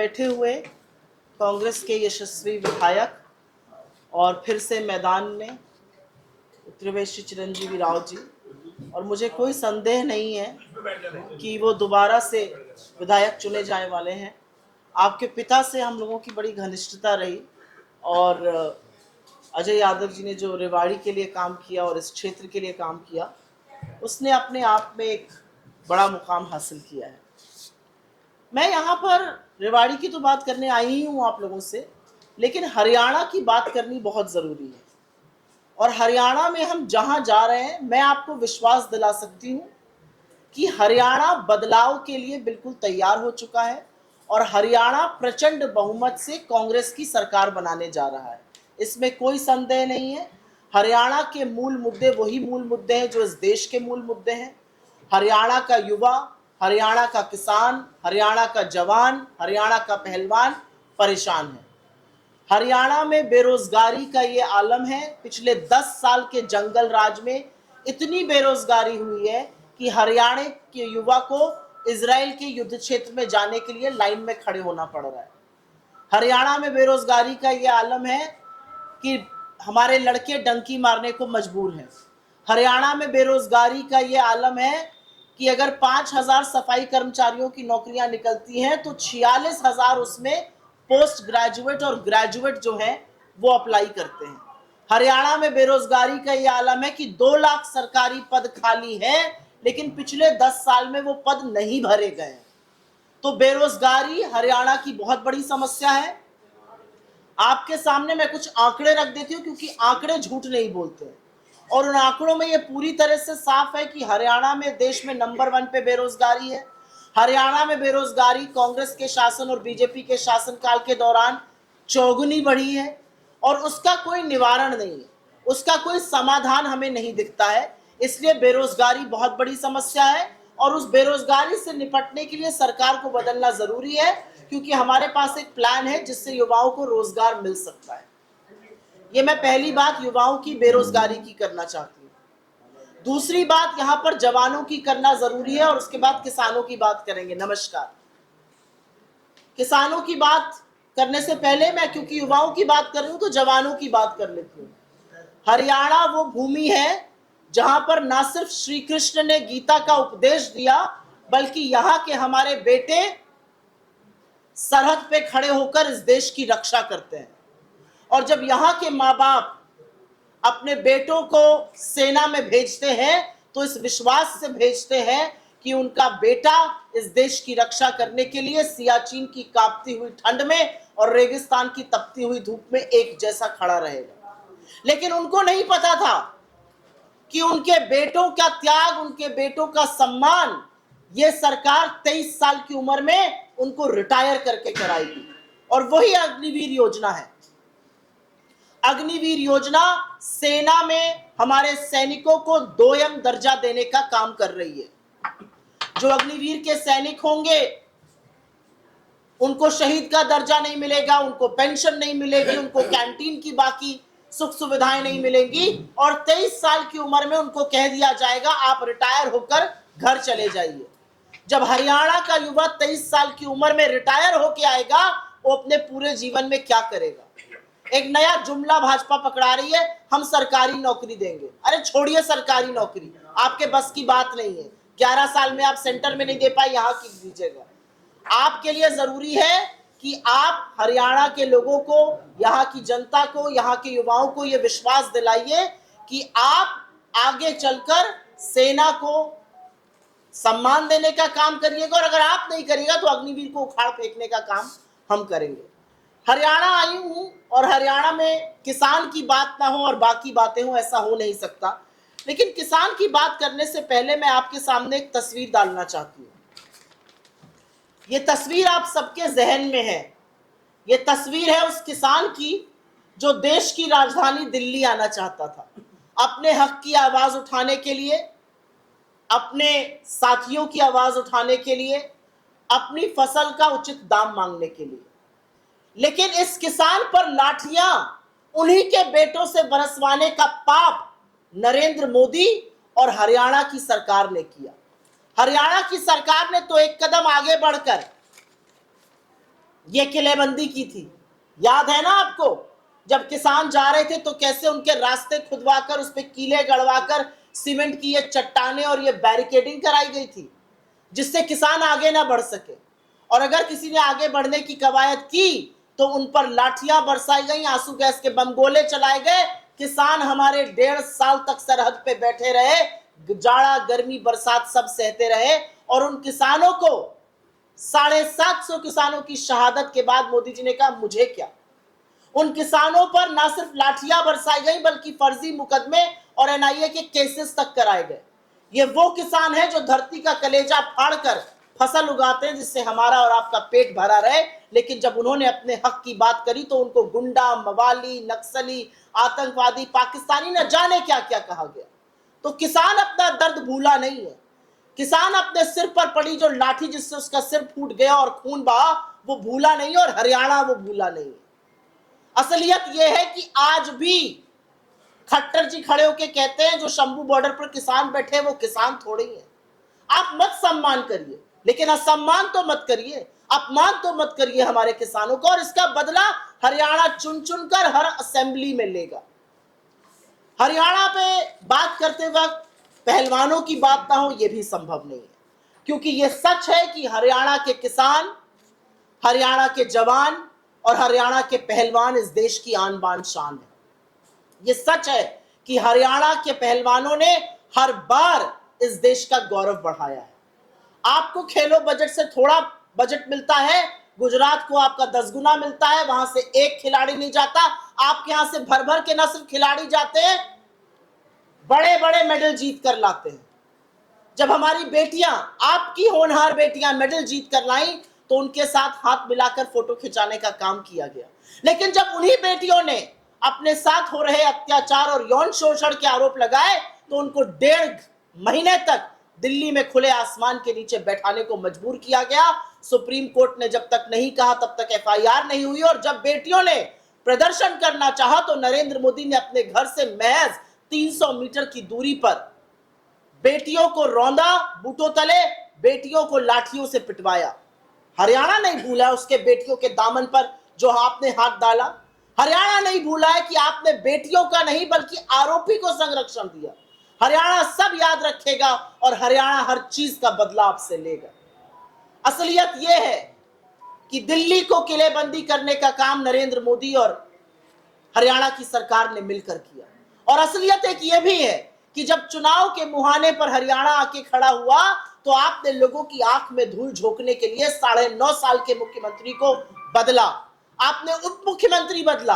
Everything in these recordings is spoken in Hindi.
बैठे हुए कांग्रेस के यशस्वी विधायक और फिर से मैदान में उतरे श्री चिरंजीवी राव जी, और मुझे कोई संदेह नहीं है कि वो दोबारा से विधायक चुने जाने वाले हैं। आपके पिता से हम लोगों की बड़ी घनिष्ठता रही और अजय यादव जी ने जो रेवाड़ी के लिए काम किया और इस क्षेत्र के लिए काम किया, उसने अपने आप में एक बड़ा मुकाम हासिल किया है। मैं यहाँ पर रेवाड़ी की तो बात करने आई ही हूँ आप लोगों से, लेकिन हरियाणा की बात करनी बहुत ज़रूरी है। और हरियाणा में हम जहाँ जा रहे हैं, मैं आपको विश्वास दिला सकती हूँ कि हरियाणा बदलाव के लिए बिल्कुल तैयार हो चुका है और हरियाणा प्रचंड बहुमत से कांग्रेस की सरकार बनाने जा रहा है। इसमें कोई संदेह नहीं है। हरियाणा के मूल मुद्दे वही मूल मुद्दे हैं जो इस देश के मूल मुद्दे हैं। हरियाणा का युवा, हरियाणा का किसान, हरियाणा का जवान, हरियाणा का पहलवान परेशान है। हरियाणा में बेरोजगारी का ये आलम है। पिछले 10 साल के जंगल राज में इतनी बेरोजगारी हुई है कि हरियाणा के युवा को इजराइल के युद्ध क्षेत्र में जाने के लिए लाइन में खड़े होना पड़ रहा है। हरियाणा में बेरोजगारी का ये आलम है कि हमारे लड़के डंकी मारने को मजबूर हैं। हरियाणा में बेरोजगारी का ये आलम है कि अगर 5,000 सफाई कर्मचारियों की नौकरियां निकलती हैं तो 46,000 उसमें पोस्ट ग्रेजुएट और ग्रेजुएट जो हैं वो अप्लाई करते हैं। हरियाणा में बेरोजगारी का ये आलम है कि 2 लाख सरकारी पद खाली हैं, लेकिन पिछले 10 साल में वो पद नहीं भरे गए। तो बेरोजगारी हरियाणा की बहुत बड़ी समस्या है। आपके सामने मैं कुछ आंकड़े रख देती हूँ, क्योंकि आंकड़े झूठ नहीं बोलते और उन आंकड़ों में ये पूरी तरह से साफ है कि हरियाणा में देश में नंबर 1 पे बेरोजगारी है। हरियाणा में बेरोजगारी कांग्रेस के शासन और बीजेपी के शासनकाल के दौरान चौगुनी बढ़ी है और उसका कोई निवारण नहीं है, उसका कोई समाधान हमें नहीं दिखता है। इसलिए बेरोजगारी बहुत बड़ी समस्या है और उस बेरोजगारी से निपटने के लिए सरकार को बदलना जरूरी है, क्योंकि हमारे पास एक प्लान है जिससे युवाओं को रोजगार मिल सकता है। ये मैं पहली बात युवाओं की बेरोजगारी की करना चाहती हूँ। दूसरी बात यहाँ पर जवानों की करना जरूरी है और उसके बाद किसानों की बात करेंगे। नमस्कार। किसानों की बात करने से पहले मैं, क्योंकि युवाओं की बात कर रही हूँ, तो जवानों की बात कर लेती हूँ। हरियाणा वो भूमि है जहां पर ना सिर्फ श्री कृष्ण ने गीता का उपदेश दिया, बल्कि यहाँ के हमारे बेटे सरहद पे खड़े होकर इस देश की रक्षा करते हैं। और जब यहाँ के माँ बाप अपने बेटों को सेना में भेजते हैं तो इस विश्वास से भेजते हैं कि उनका बेटा इस देश की रक्षा करने के लिए सियाचिन की कांपती हुई ठंड में और रेगिस्तान की तपती हुई धूप में एक जैसा खड़ा रहेगा। लेकिन उनको नहीं पता था कि उनके बेटों का त्याग, उनके बेटों का सम्मान ये सरकार 23 साल की उम्र में उनको रिटायर करके कराएगी। और वही अग्निवीर योजना है। अग्निवीर योजना सेना में हमारे सैनिकों को 2M दर्जा देने का काम कर रही है। जो अग्निवीर के सैनिक होंगे उनको शहीद का दर्जा नहीं मिलेगा, उनको पेंशन नहीं मिलेगी, उनको कैंटीन की बाकी सुख सुविधाएं नहीं मिलेंगी और 23 साल की उम्र में उनको कह दिया जाएगा आप रिटायर होकर घर चले जाइए। जब हरियाणा का युवा 23 साल की उम्र में रिटायर होकर आएगा, वो अपने पूरे जीवन में क्या करेगा? एक नया जुमला भाजपा पकड़ा रही है, हम सरकारी नौकरी देंगे। अरे छोड़िए सरकारी नौकरी, आपके बस की बात नहीं है। 11 साल में आप सेंटर में नहीं दे पाए, यहाँ की दीजिएगा। आपके लिए जरूरी है कि आप हरियाणा के लोगों को, यहाँ की जनता को, यहाँ के युवाओं को यह विश्वास दिलाइए कि आप आगे चलकर सेना को सम्मान देने का काम करिएगा और अगर आप नहीं करिएगा तो अग्निवीर को उखाड़ फेंकने का काम हम करेंगे। हरियाणा आई हूं और हरियाणा में किसान की बात ना हो और बाकी बातें हो, ऐसा हो नहीं सकता। लेकिन किसान की बात करने से पहले मैं आपके सामने एक तस्वीर डालना चाहती हूँ। ये तस्वीर आप सबके जहन में है। ये तस्वीर है उस किसान की जो देश की राजधानी दिल्ली आना चाहता था, अपने हक की आवाज उठाने के लिए, अपने साथियों की आवाज उठाने के लिए, अपनी फसल का उचित दाम मांगने के लिए। लेकिन इस किसान पर लाठियां उन्हीं के बेटों से बरसवाने का पाप नरेंद्र मोदी और हरियाणा की सरकार ने किया। हरियाणा की सरकार ने तो एक कदम आगे बढ़कर ये किलेबंदी की थी। याद है ना आपको, जब किसान जा रहे थे तो कैसे उनके रास्ते खुदवाकर उस पे कीले गड़वाकर सीमेंट की ये चट्टाने और ये बैरिकेडिंग कराई गई थी, जिससे किसान आगे ना बढ़ सके। और अगर किसी ने आगे बढ़ने की कवायद की तो उन पर लाठियां बरसाई गई, आंसू गैस के बम गोले चलाए गए। किसान हमारे 1.5 साल तक सरहद पे बैठे रहे, जाड़ा गर्मी बरसात सब सहते रहे। और उन किसानों को 750 किसानों की शहादत के बाद मोदी जी ने कहा मुझे क्या। उन किसानों पर ना सिर्फ लाठियां बरसाई गई बल्कि फर्जी मुकदमे और एनआईए के केसेस तक कराए गए। ये वो किसान है जो धरती का कलेजा फाड़कर फसल उगाते हैं जिससे हमारा और आपका पेट भरा रहे। लेकिन जब उन्होंने अपने हक की बात करी तो उनको गुंडा, मवाली, नक्सली, आतंकवादी, पाकिस्तानी न जाने क्या क्या कहा गया। तो किसान अपना दर्द भूला नहीं है। किसान अपने सिर पर पड़ी जो लाठी जिससे उसका सिर फूट गया और खून बहा वो भूला नहीं, और हरियाणा वो भूला नहीं। असलियत यह है कि आज भी खट्टर जी खड़े होके कहते हैं जो शंभू बॉर्डर पर किसान बैठे हैं वो किसान थोड़े ही हैं। आप मत सम्मान करिए, लेकिन असम्मान तो मत करिए, अपमान तो मत करिए हमारे किसानों को। और इसका बदला हरियाणा चुन चुन कर हर असेंबली में लेगा। हरियाणा पे बात करते वक्त पहलवानों की बात ना हो ये भी संभव नहीं है, क्योंकि ये सच है कि हरियाणा के किसान, हरियाणा के जवान और हरियाणा के पहलवान इस देश की आन बान शान है। ये सच है कि हरियाणा के पहलवानों ने हर बार इस देश का गौरव बढ़ाया है। आपको खेलो बजट से थोड़ा बजट मिलता है, गुजरात को आपका 10 गुना मिलता है, वहां से एक खिलाड़ी नहीं जाता। आपके यहां से भर भर के न सिर्फ खिलाड़ी जाते हैं, बड़े बड़े मेडल जीत कर लाते हैं। जब हमारी बेटियां, आपकी होनहार बेटियां मेडल जीत कर लाई तो उनके साथ हाथ मिलाकर फोटो खिंचाने का काम किया गया। लेकिन जब उन्हीं बेटियों ने अपने साथ हो रहे अत्याचार और यौन शोषण के आरोप लगाए तो उनको 1.5 महीने तक दिल्ली में खुले आसमान के नीचे बैठाने को मजबूर किया गया। सुप्रीम कोर्ट ने जब तक नहीं कहा तब तक एफआईआर नहीं हुई, और जब बेटियों ने प्रदर्शन करना चाहा तो नरेंद्र मोदी ने अपने घर से महज 300 मीटर की दूरी पर बेटियों को रौंदा बूटों तले, बेटियों को लाठियों से पिटवाया। हरियाणा नहीं भूला उसके बेटियों के दामन पर जो आपने हाथ डाला। हरियाणा नहीं भूला है कि आपने बेटियों का नहीं बल्कि आरोपी को संरक्षण दिया। हरियाणा सब याद रखेगा और हरियाणा हर चीज का बदला आपसे लेगा। असलियत यह है कि दिल्ली को किलेबंदी करने का काम नरेंद्र मोदी और हरियाणा की सरकार ने मिलकर किया। और असलियत एक यह भी है कि जब चुनाव के मुहाने पर हरियाणा आके खड़ा हुआ तो आपने लोगों की आंख में धूल झोंकने के लिए 9.5 साल के मुख्यमंत्री को बदला, आपने उप मुख्यमंत्री बदला,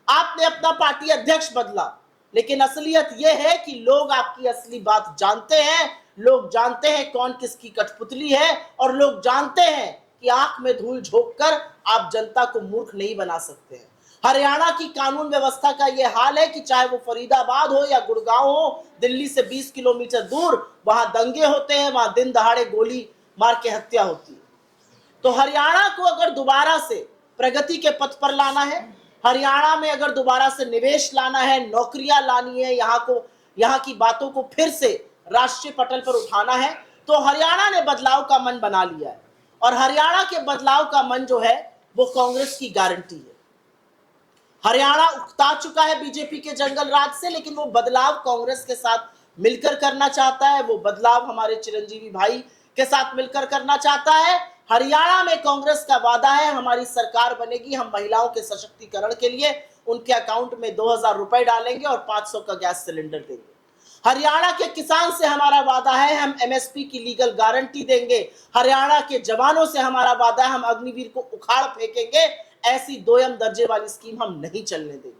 आपने अपना पार्टी अध्यक्ष बदला। लेकिन असलियत यह है कि लोग आपकी असली बात जानते हैं, लोग जानते हैं कौन किसकी कठपुतली है, और लोग जानते हैं कि आंख में धूल झोंककर आप जनता को मूर्ख नहीं बना सकते हैं। हरियाणा की कानून व्यवस्था का यह हाल है कि चाहे वो फरीदाबाद हो या गुड़गांव हो, दिल्ली से 20 किलोमीटर दूर, वहां दंगे होते हैं, वहां दिन दहाड़े गोली मार के हत्या होती है। तो हरियाणा को अगर दोबारा से प्रगति के पथ पर लाना है, हरियाणा में अगर दोबारा से निवेश लाना है, नौकरियां लानी है, यहाँ की बातों को फिर से राष्ट्रीय पटल पर उठाना है, तो हरियाणा ने बदलाव का मन बना लिया है। और हरियाणा के बदलाव का मन जो है वो कांग्रेस की गारंटी है। हरियाणा उकता चुका है बीजेपी के जंगल राज से, लेकिन वो बदलाव कांग्रेस के साथ मिलकर करना चाहता है, वो बदलाव हमारे चिरंजीवी भाई के साथ मिलकर करना चाहता है। हरियाणा में कांग्रेस का वादा है हमारी सरकार बनेगी, हम महिलाओं के सशक्तिकरण के लिए उनके अकाउंट में 2000 रुपए डालेंगे और 500 का गैस सिलेंडर देंगे। हरियाणा के किसान से हमारा वादा है हम एमएसपी की लीगल गारंटी देंगे। हरियाणा के जवानों से हमारा वादा है हम अग्निवीर को उखाड़ फेंकेंगे। ऐसी दोयम दर्जे वाली स्कीम हम नहीं चलने देंगे।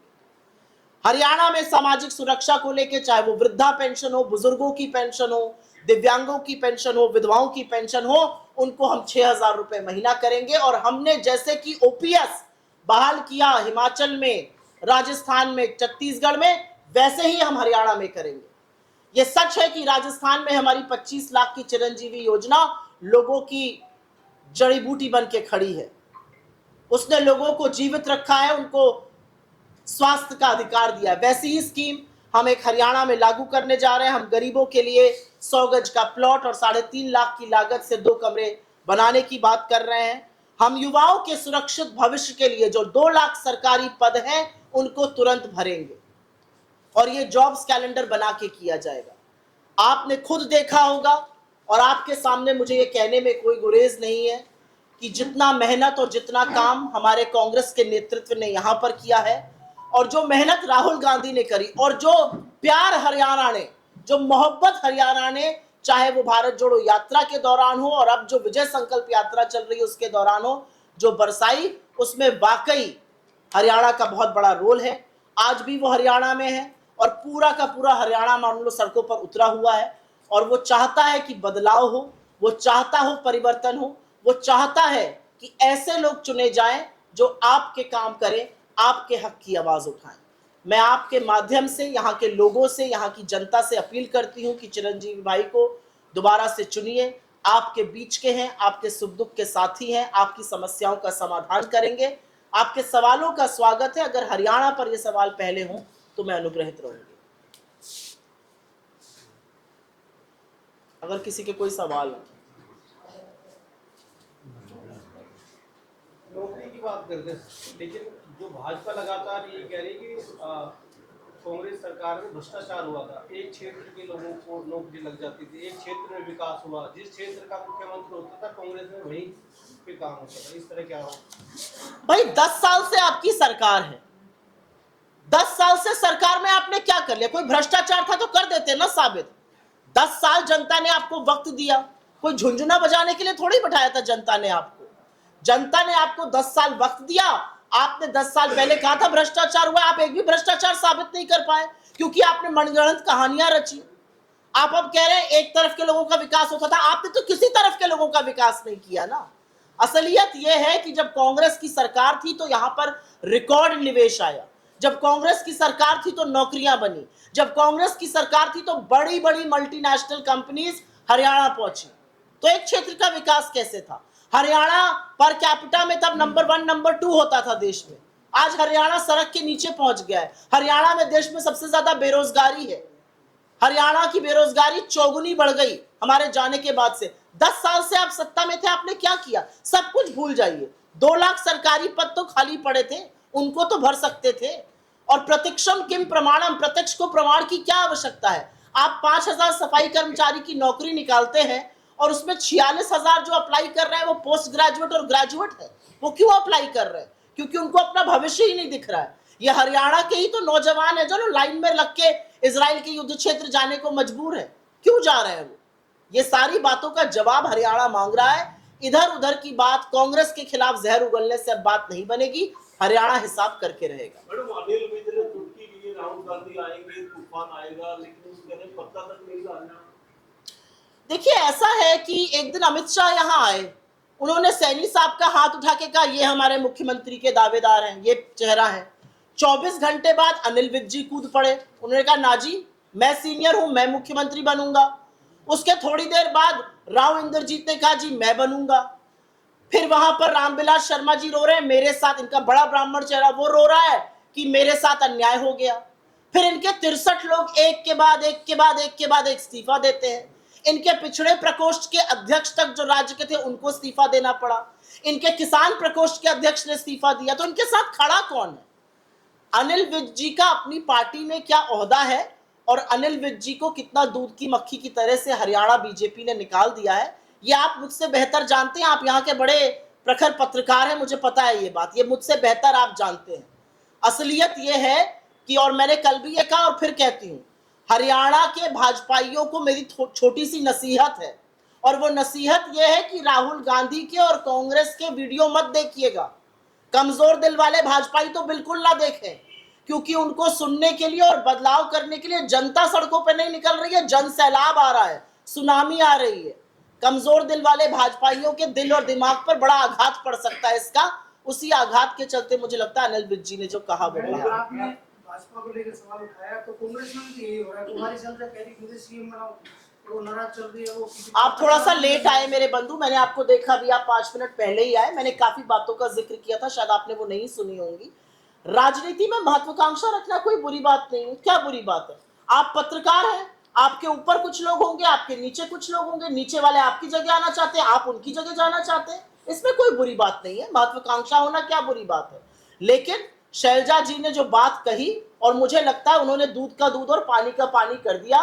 हरियाणा में सामाजिक सुरक्षा को लेकर, चाहे वो वृद्धा पेंशन हो, बुजुर्गों की पेंशन हो, दिव्यांगों की पेंशन हो, विधवाओं की पेंशन हो, उनको हम 6000 रुपए महीना करेंगे। और हमने जैसे कि ओपीएस बहाल किया हिमाचल में, राजस्थान में, छत्तीसगढ़ में, वैसे ही हम हरियाणा में करेंगे। यह सच है कि राजस्थान में हमारी 25 लाख की चिरंजीवी योजना लोगों की जड़ी बूटी बन के खड़ी है। उसने लोगों को जीवित रखा है, उनको स्वास्थ्य का अधिकार दिया है। वैसी ही स्कीम हम एक हरियाणा में लागू करने जा रहे हैं। हम गरीबों के लिए 100 गज का प्लॉट और 3.5 लाख की लागत से 2 कमरे बनाने की बात कर रहे हैं। हम युवाओं के सुरक्षित भविष्य के लिए जो 2 लाख सरकारी पद हैं उनको तुरंत भरेंगे और ये जॉब्स कैलेंडर बना के किया जाएगा। आपने खुद देखा होगा और आपके सामने मुझे ये कहने में कोई गुरेज नहीं है कि जितना मेहनत और जितना काम हमारे कांग्रेस के नेतृत्व ने यहां पर किया है और जो मेहनत राहुल गांधी ने करी और जो प्यार हरियाणा ने, जो मोहब्बत हरियाणा ने, चाहे वो भारत जोड़ो यात्रा के दौरान हो और अब जो विजय संकल्प यात्रा चल रही है उसके दौरान हो, जो बरसाई, उसमें वाकई हरियाणा का बहुत बड़ा रोल है। आज भी वो हरियाणा में है और पूरा का पूरा हरियाणा मान लो सड़कों पर उतरा हुआ है और वो चाहता है कि बदलाव हो, वो चाहता हो परिवर्तन हो, वो चाहता है कि ऐसे लोग चुने जाएं जो आपके काम करें, आपके हक की आवाज उठाएं। मैं आपके माध्यम से यहाँ के लोगों से, यहाँ की जनता से अपील करती हूँ कि चिरंजीवी भाई को दोबारा से चुनिए। आपके बीच के हैं, आपके सुख दुख के साथी हैं, आपकी समस्याओं का समाधान करेंगे। आपके सवालों का स्वागत है। अगर हरियाणा पर ये सवाल पहले हों तो मैं अनुग्रहित रहूंगी। अगर किसी के कोई सवाल हो। नौकरी की बात करते हैं, लेकिन जो भाजपा लगातार ये कह रही है कि कांग्रेस सरकार में भ्रष्टाचार हुआ था, एक क्षेत्र के लोगों को नौकरी लग जाती थी, एक क्षेत्र में विकास हुआ, जिस क्षेत्र का मुख्यमंत्री होता था कांग्रेस में वहीं पे काम होता था। इस तरह क्या हो भाई 10 साल से आपकी सरकार है, 10 साल से सरकार में आपने क्या कर लिया? कोई भ्रष्टाचार था तो कर देते ना साबित। 10 साल जनता ने आपको वक्त दिया, कोई झुंझुना बजाने के लिए थोड़ी बैठाया था जनता ने आपको। जनता ने आपको 10 साल वक्त दिया। आपने 10 साल पहले कहा था भ्रष्टाचार हुआ, आप एक भी भ्रष्टाचार साबित नहीं कर पाए क्योंकि आपने मनगढ़ंत कहानियां रची। आप अब कह रहे हैं एक तरफ के लोगों का विकास होता था, आपने तो किसी तरफ के लोगों का विकास नहीं किया ना। असलियत यह है कि जब कांग्रेस की सरकार थी तो यहां पर रिकॉर्ड निवेश आया, जब कांग्रेस की सरकार थी तो नौकरियां बनी, जब कांग्रेस की सरकार थी तो बड़ी बड़ी मल्टीनेशनल कंपनीज हरियाणा पहुंची। तो एक क्षेत्र का विकास कैसे था? हरियाणा पर कैपिटा में तब नंबर 1 नंबर 2 होता था देश में, आज हरियाणा सड़क के नीचे पहुंच गया है। हरियाणा में देश में सबसे ज्यादा बेरोजगारी है। हरियाणा की बेरोजगारी चौगुनी बढ़ गई हमारे जाने के बाद से। 10 साल से आप सत्ता में थे, आपने क्या किया? सब कुछ भूल जाइए। 2 लाख सरकारी पद तो खाली पड़े थे, उनको तो भर सकते थे। और प्रत्यक्षम किम प्रमाणम, प्रत्यक्ष को प्रमाण की क्या आवश्यकता है? आप 5,000 सफाई कर्मचारी की नौकरी निकालते हैं और उसमें 46,000 जो अप्लाई कर रहे हैं वो पोस्ट ग्रेजुएट और ग्रेजुएट है। वो क्यों अप्लाई कर रहे हैं? क्योंकि उनको अपना भविष्य ही नहीं दिख रहा है। ये हरियाणा के ही तो नौजवान है जो लाइन में लग के इजराइल के युद्ध क्षेत्र जाने को मजबूर है। क्यों जा रहे हैं वो? ये सारी बातों का जवाब हरियाणा मांग रहा है। इधर उधर की बात, कांग्रेस के खिलाफ जहर उगलने से अब बात नहीं बनेगी। हरियाणा हिसाब करके रहेगा। मैडम अनिल विज ने चुटकी ली, राहुल गांधी आएंगे, तूफान आएगा, लेकिन उसने पत्ता तक नहीं डालना। देखिए ऐसा है कि एक दिन अमित शाह यहाँ आए, उन्होंने सैनी साहब का हाथ उठा के कहा ये हमारे मुख्यमंत्री के दावेदार हैं, ये चेहरा है। 24 घंटे बाद अनिल विज जी कूद पड़े, उन्होंने कहा ना जी मैं सीनियर हूं, मैं मुख्यमंत्री बनूंगा। उसके थोड़ी देर बाद राव इंद्रजीत ने कहा जी मैं बनूंगा। फिर वहां पर रामविलास शर्मा जी रो रहे हैं मेरे साथ, इनका बड़ा ब्राह्मण चेहरा, वो रो रहा है कि मेरे साथ अन्याय हो गया। फिर इनके 63 लोग एक के बाद एक के बाद एक के बाद एक इस्तीफा देते हैं। इनके पिछड़े प्रकोष्ठ के अध्यक्ष तक जो राज्य के थे उनको इस्तीफा देना पड़ा। इनके किसान प्रकोष्ठ के अध्यक्ष ने इस्तीफा दिया। तो इनके साथ खड़ा कौन है? अनिल विज जी का अपनी पार्टी में क्या ओहदा है और अनिल विज जी को कितना दूध की मक्खी की तरह से हरियाणा बीजेपी ने निकाल दिया है, ये आप मुझसे बेहतर जानते हैं। आप यहाँ के बड़े प्रखर पत्रकार हैं, मुझे पता है ये बात, ये मुझसे बेहतर आप जानते हैं। असलियत ये है कि, और मैंने कल भी ये कहा और फिर कहती हूँ, हरियाणा के भाजपाइयों को मेरी छोटी सी नसीहत है, और वो नसीहत ये है कि राहुल गांधी के और कांग्रेस के वीडियो मत देखिएगा। कमजोर दिल वाले भाजपाई तो बिल्कुल ना देखें, क्योंकि उनको सुनने के लिए और बदलाव करने के लिए जनता सड़कों पर नहीं निकल रही है, जन सैलाब आ रहा है, सुनामी आ रही है। कमजोर दिल वाले भाजपाइयों के दिल और दिमाग पर बड़ा आघात पड़ सकता है इसका। उसी आघात के चलते मुझे लगता है अनिल विज जी ने जो कहा वो कहा। आपने भाजपा को लेकर सवाल उठाया तो कांग्रेस में भी यही हो रहा है, तुम्हारी चल रहा है मुझे सीएम बनाओ, वो नाराज चल रही है। वो आप थोड़ा सा लेट आए मेरे बंधु, मैंने आपको देखा भी, आप 5 मिनट पहले ही आए। मैंने काफी बातों का जिक्र किया था, शायद आपने वो नहीं सुनी होंगी। राजनीति में महत्वाकांक्षा रखना कोई बुरी बात नहीं है। क्या बुरी बात है? आप पत्रकार हैं, आपके ऊपर कुछ लोग होंगे, आपके नीचे कुछ लोग होंगे, नीचे वाले आपकी जगह आना चाहते हैं, आप उनकी जगह जाना चाहते हैं। इसमें कोई बुरी बात नहीं है, महत्वाकांक्षा होना क्या बुरी बात है। लेकिन शैलजा जी ने जो बात कही, और मुझे लगता है उन्होंने दूध का दूध और पानी का पानी कर दिया।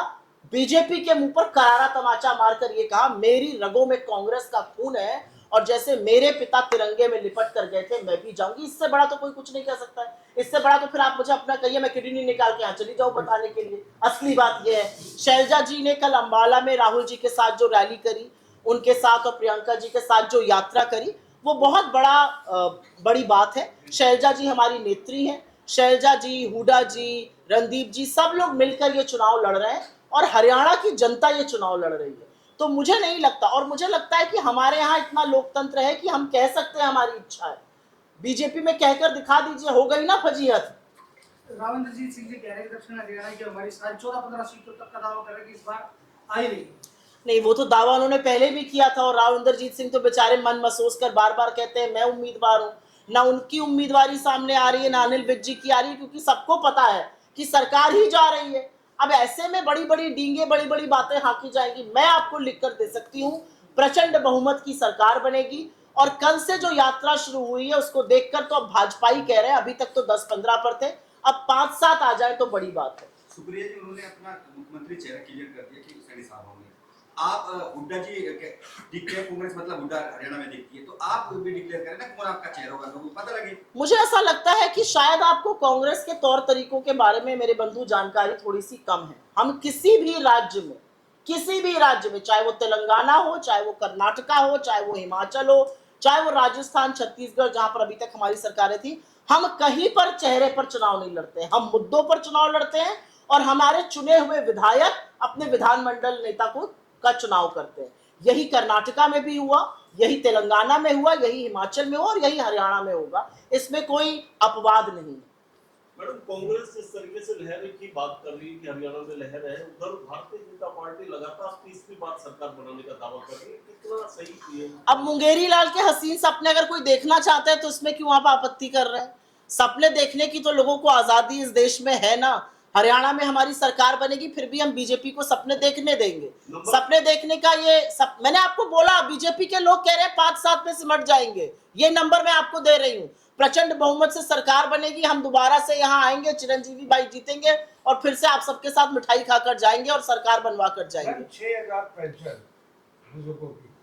बीजेपी के मुंह पर करारा तमाचा मारकर ये कहा मेरी रगों में कांग्रेस का खून है, और जैसे मेरे पिता तिरंगे में लिपट कर गए थे मैं भी जाऊंगी। इससे बड़ा तो कोई कुछ नहीं कह सकता है। इससे बड़ा तो फिर आप मुझे अपना कहिए, मैं किडनी निकाल के यहाँ चली जाऊं बताने के लिए। असली बात यह है, शैलजा जी ने कल अंबाला में राहुल जी के साथ जो रैली करी, उनके साथ और प्रियंका जी के साथ जो यात्रा करी, वो बहुत बड़ी बात है। शैलजा जी हमारी नेत्री हैं। शैलजा जी, हुडा जी, रणदीप जी, सब लोग मिलकर ये चुनाव लड़ रहे हैं और हरियाणा की जनता ये चुनाव लड़ रही है। तो मुझे नहीं लगता, और मुझे लगता है कि हमारे यहाँ इतना लोकतंत्र है कि हम कह सकते हैं हमारी इच्छा है। बीजेपी में कहकर दिखा दीजिए, हो गई ना फजीहत। राविंद्रजीत सिंह जी कह रहे हैं दक्षिण हरियाणा की हमारी सारी 14-15 सीटों तक का दावा कर रहे हैं कि इस बार आई नहीं। वो तो दावा उन्होंने पहले भी किया था, और राविंद्रजीत सिंह तो बेचारे मन महसूस कर बार बार कहते हैं मैं उम्मीदवार हूं। ना उनकी उम्मीदवारी सामने आ रही है, ना अनिल विज जी की आ रही है, क्योंकि सबको पता है कि सरकार ही जा रही है। अब ऐसे में बड़ी बड़ी डींगे, बड़ी बड़ी बातें हाकी जाएंगी। मैं आपको लिखकर दे सकती हूँ, प्रचंड बहुमत की सरकार बनेगी। और कल से जो यात्रा शुरू हुई है उसको देखकर तो अब भाजपा ही कह रहे हैं, अभी तक तो 10-15 पर थे, अब 5-7 आ जाए तो बड़ी बात है। सुप्रिया जी, उन्होंने अपना मुख्यमंत्री चेहरा क्लियर कर दिया कि सैनी साहब होंगे। आप हुड्डा जी दिखते हैं, कांग्रेस मतलब हुड्डा हरियाणा में दिखती है, तो आप भी डिक्लेयर करें ना कौन आपका चेहरा होगा, लोगों को पता लगे। मुझे ऐसा लगता है कि शायद आपको कांग्रेस के तौर तरीकों के बारे में मेरे बंधु जानकारी थोड़ी सी कम है। हम किसी भी राज्य में, चाहे वो तेलंगाना हो, चाहे वो कर्नाटका हो, चाहे वो हिमाचल हो, चाहे वो राजस्थान, छत्तीसगढ़, जहां पर अभी तक हमारी सरकारें थी, हम कहीं पर चेहरे पर चुनाव नहीं लड़ते हैं। हम मुद्दों पर चुनाव लड़ते हैं, और हमारे चुने हुए विधायक अपने विधानमंडल नेता का चुनाव करते हैं। यही कर्नाटका में भी हुआ, यही तेलंगाना में हुआ, यही हिमाचल में हुआ, और यही हरियाणा में होगा। इसमें कोई अपवाद नहीं है। मैडम, कांग्रेस जिस तरीके से लहर की बात कर रही है कि हरियाणा में लहर है, उधर भारतीय जनता पार्टी लगातार तीसरी बार सरकार बनाने का दावा कर रही है, कितना सही है? अब मुंगेरी लाल के हसीन सपने अगर कोई देखना चाहता है तो इसमें क्यों आप आपत्ति कर रहे हैं? सपने देखने की तो लोगों को आजादी इस देश में है ना। हरियाणा में हमारी सरकार बनेगी, फिर भी हम बीजेपी को सपने देखने देंगे। सपने देखने का मैंने आपको बोला, बीजेपी के लोग कह रहे हैं 5-7 में सिमट जाएंगे। ये नंबर मैं आपको दे रही हूँ। प्रचंड बहुमत से सरकार बनेगी, हम दोबारा से यहाँ आएंगे, चिरंजीवी भाई जीतेंगे, और फिर से आप सबके साथ मिठाई खाकर जाएंगे और सरकार बनवा कर जाएंगे। 6,000 पेंशन बुजुर्गों की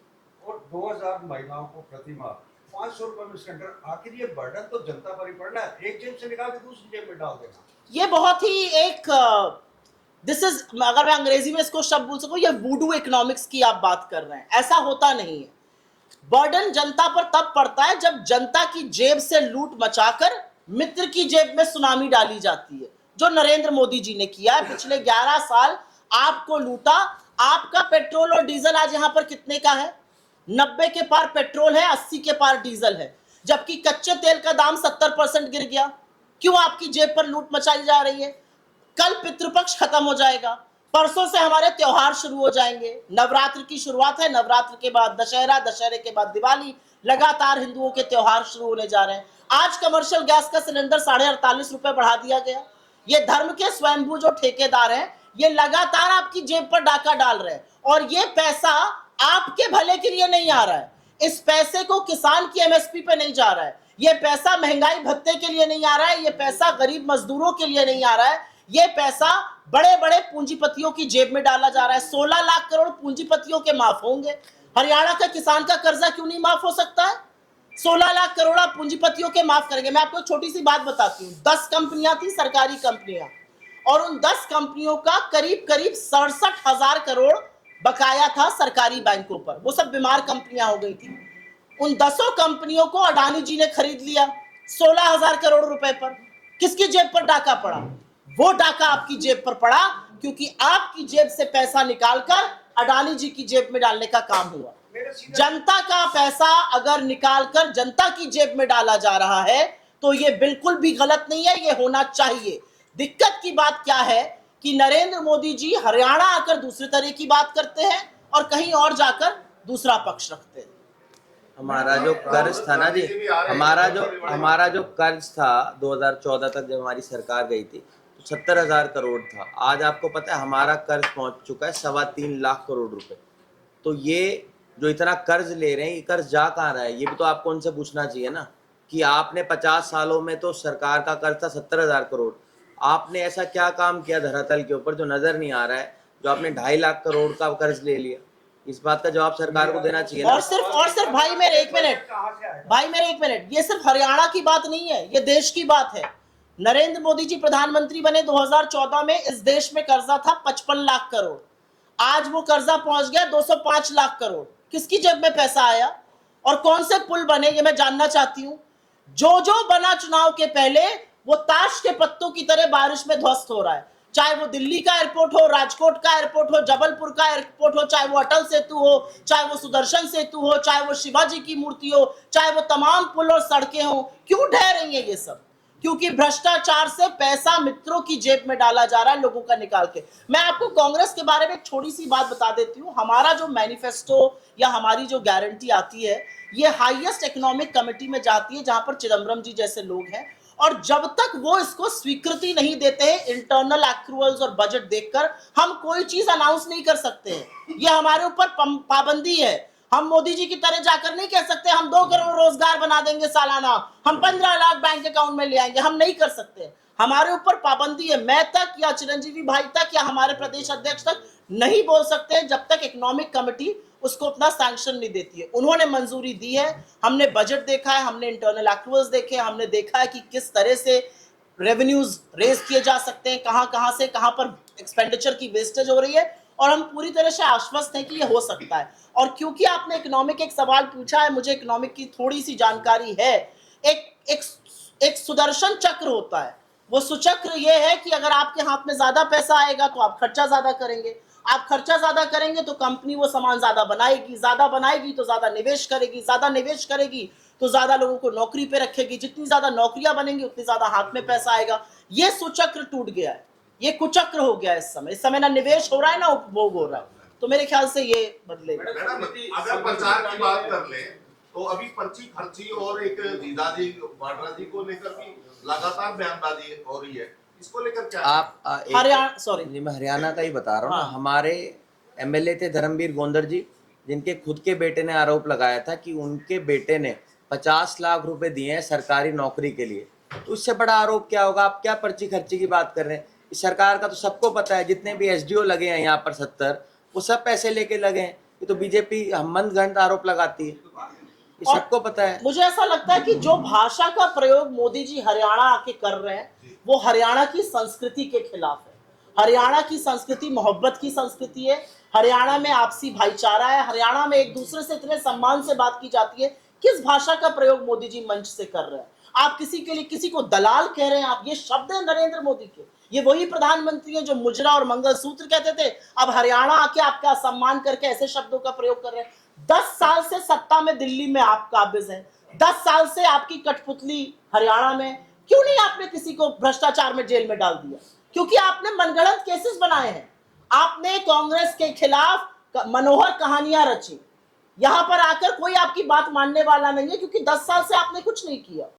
और 2,000 महिलाओं को प्रति माह 500 रुपए में सिलेंडर। आखिर ये बर्डन तो जनता पर ही पड़ना है, एक जेब से निकाल के दूसरी जेब में डाल देना। ये बहुत ही अगर मैं अंग्रेजी में इसको शब्द बोल सकूं, ये वूडू इकोनॉमिक्स की आप बात कर रहे हैं। ऐसा होता नहीं है। बर्डन जनता पर तब पड़ता है जब जनता की जेब से लूट मचाकर मित्र की जेब में सुनामी डाली जाती है, जो नरेंद्र मोदी जी ने किया है। पिछले 11 साल आपको लूटा। आपका पेट्रोल और डीजल आज यहां पर कितने का है? 90 के पार पेट्रोल है, 80 के पार डीजल है, जबकि कच्चे तेल का दाम 70% गिर गया। क्यों? आपकी जेब पर लूट मचाई जा रही है। कल पितृपक्ष खत्म हो जाएगा, परसों से हमारे त्योहार शुरू हो जाएंगे। नवरात्र की शुरुआत है, नवरात्र के बाद दशहरा, दशहरे के बाद दिवाली, लगातार हिंदुओं के त्योहार शुरू होने जा रहे हैं। आज कमर्शियल गैस का सिलेंडर 48.5 रुपए बढ़ा दिया गया। ये धर्म के स्वयंभू जो ठेकेदार हैं, ये लगातार आपकी जेब पर डाका डाल रहे हैं, और ये पैसा आपके भले के लिए नहीं आ रहा है। इस पैसे को किसान की एमएसपी पे नहीं जा रहा है, ये पैसा महंगाई भत्ते के लिए नहीं आ रहा है, ये पैसा गरीब मजदूरों के लिए नहीं आ रहा है, ये पैसा बड़े बड़े पूंजीपतियों की जेब में डाला जा रहा है। 16 लाख करोड़ पूंजीपतियों के माफ होंगे। हरियाणा का किसान का कर्जा क्यों नहीं माफ हो सकता है? 16 लाख करोड़ आप पूंजीपतियों के माफ करेंगे। मैं आपको छोटी सी बात बताती हूँ। 10 कंपनियां थी, सरकारी कंपनियां, और उन 10 कंपनियों का करीब 67,000 करोड़ बकाया था सरकारी बैंकों पर। वो सब बीमार कंपनियां हो गई थी। उन 10 कंपनियों को अडानी जी ने खरीद लिया 16,000 करोड़ रुपए पर। किसकी जेब पर डाका पड़ा? वो डाका आपकी जेब पर पड़ा, क्योंकि आपकी जेब से पैसा निकालकर अडानी जी की जेब में डालने का काम हुआ। जनता का पैसा अगर निकालकर जनता की जेब में डाला जा रहा है तो ये बिल्कुल भी गलत नहीं है, ये होना चाहिए। दिक्कत की बात क्या है कि नरेंद्र मोदी जी हरियाणा आकर दूसरे तरह की बात करते हैं और कहीं और जाकर दूसरा पक्ष रखते हैं। हमारा जो कर्ज था ना जी, हमारा जो कर्ज था 2014 तक जब हमारी सरकार गई थी तो 70,000 करोड़ था। आज आपको पता है हमारा कर्ज पहुंच चुका है 3.25 लाख करोड़ रुपए। तो ये जो इतना कर्ज ले रहे हैं, ये कर्ज जा कहाँ रहा है, ये भी तो आपको उनसे पूछना चाहिए ना। कि आपने 50 सालों में तो सरकार का कर्ज था 70,000 करोड़, आपने ऐसा क्या काम किया धरातल के ऊपर जो नजर नहीं आ रहा है, जो आपने 2.5 लाख करोड़ का कर्ज ले लिया। इस बात का जवाब सरकार को देना चाहिए ना। और सिर्फ भाई मेरे एक मिनट, ये सिर्फ हरियाणा की बात नहीं है, ये देश की बात है। नरेंद्र मोदी जी प्रधानमंत्री बने 2014 में, इस देश में कर्जा था 55 लाख करोड़, आज वो कर्जा पहुंच गया 205 लाख करोड़। किसकी जेब में पैसा आया और कौन से पुल बने, ये मैं जानना चाहती हूं। जो बना चुनाव के पहले वो ताश के पत्तों की तरह बारिश में ध्वस्त हो रहा है, चाहे वो दिल्ली का एयरपोर्ट हो, राजकोट का एयरपोर्ट हो, जबलपुर का एयरपोर्ट हो, चाहे वो अटल सेतु हो, चाहे वो सुदर्शन सेतु हो, चाहे वो शिवाजी की मूर्ति हो, चाहे वो तमाम पुल और सड़कें हो। क्यों ढह रही है ये सब? क्योंकि भ्रष्टाचार से पैसा मित्रों की जेब में डाला जा रहा है, लोगों का निकाल के। मैं आपको कांग्रेस के बारे में एक छोटी सी बात बता देती हूँ। हमारा जो मैनिफेस्टो या हमारी जो गारंटी आती है, ये हाईएस्ट इकोनॉमिक कमेटी में जाती है, जहां पर चिदम्बरम जी जैसे लोग हैं, और जब तक वो इसको स्वीकृति नहीं देते हैं इंटरनल एक्रूअल्स और बजट देखकर, हम कोई चीज अनाउंस नहीं कर सकते हैं। ये हमारे ऊपर पाबंदी है। हम मोदी जी की तरह जाकर नहीं कह सकते हम 2 करोड़ रोजगार बना देंगे सालाना, हम 15 लाख बैंक अकाउंट में ले आएंगे, हम नहीं कर सकते। हमारे ऊपर पाबंदी है। मैं तक या चिरंजीवी भाई तक या हमारे प्रदेश अध्यक्ष तक नहीं बोल सकते जब तक इकोनॉमिक कमेटी उसको अपना सैंक्शन नहीं देती है। उन्होंने मंजूरी दी है, हमने बजट देखा है, हमने इंटरनल एक्रूअल्स देखे, हमने देखा है कि किस तरह से रेवेन्यूज रेज किए जा सकते हैं, कहां से कहां पर एक्सपेंडिचर की वेस्टेज हो रही है, और हम पूरी तरह से आश्वस्त हैं कि ये हो सकता है। और क्योंकि आपने इकोनॉमिक एक सवाल पूछा है, मुझे इकोनॉमिक की थोड़ी सी जानकारी है। एक सुदर्शन चक्र होता है। वो सुचक्र ये है कि अगर आपके हाथ में ज्यादा पैसा आएगा तो आप खर्चा ज्यादा करेंगे, आप खर्चा ज्यादा करेंगे तो कंपनी वो सामान ज्यादा बनाएगी तो ज्यादा निवेश करेगी तो ज्यादा लोगों को नौकरी पे रखेगी, जितनी ज्यादा नौकरियां बनेंगी उतनी ज्यादा हाथ में पैसा आएगा। ये सुचक्र टूट गया है, ये कुचक्र हो गया है। इस समय ना निवेश हो रहा है ना उपभोग हो रहा है। तो मेरे ख्याल से ये बदलेगा। मैडम, अगर प्रचार की बात कर ले तो अभी पर्ची खर्ची और एक जीजाजी वाड्रा जी को लेकर भी लगातार बयानबाजी हो रही है, इसको लेकर क्या आप हरियाणा, सॉरी मैं हरियाणा का ही बता रहा हूँ ना। हाँ। हमारे एमएलए थे धर्मवीर गोंदर जी, जिनके खुद के बेटे ने आरोप लगाया था कि उनके बेटे ने 50 लाख रुपए दिए हैं सरकारी नौकरी के लिए। तो इससे बड़ा आरोप क्या होगा? आप क्या पर्ची खर्ची की बात कर रहे हैं? इस सरकार का तो सबको पता है, जितने भी एसडीओ लगे हैं यहाँ पर 70, वो सब पैसे लेके लगे हैं। ये तो बीजेपी मंद घंट आरोप लगाती है, ये सबको पता है। मुझे ऐसा लगता है कि जो भाषा का प्रयोग मोदी जी हरियाणा आके कर रहे हैं वो हरियाणा की संस्कृति के खिलाफ है। हरियाणा की संस्कृति मोहब्बत की संस्कृति है। हरियाणा में आपसी भाईचारा है। हरियाणा में एक दूसरे से इतने सम्मान से बात की जाती है। किस भाषा का प्रयोग मोदी जी मंच से कर रहे हैं? आप किसी के लिए किसी को दलाल कह रहे हैं आप। ये शब्द है नरेंद्र मोदी के। ये वही प्रधानमंत्री हैं जो मुजरा और मंगलसूत्र कहते थे, अब हरियाणा आके आपका सम्मान करके ऐसे शब्दों का प्रयोग कर रहे हैं। 10 साल से सत्ता में दिल्ली में आप काबिज हैं, 10 साल से आपकी कठपुतली हरियाणा में। क्यों नहीं आपने किसी को भ्रष्टाचार में जेल में डाल दिया? क्योंकि आपने मनगढ़ंत केसेस बनाए हैं। आपने कांग्रेस के खिलाफ मनोहर कहानियां रची। यहां पर आकर कोई आपकी बात मानने वाला नहीं है, क्योंकि 10 साल से आपने कुछ नहीं किया।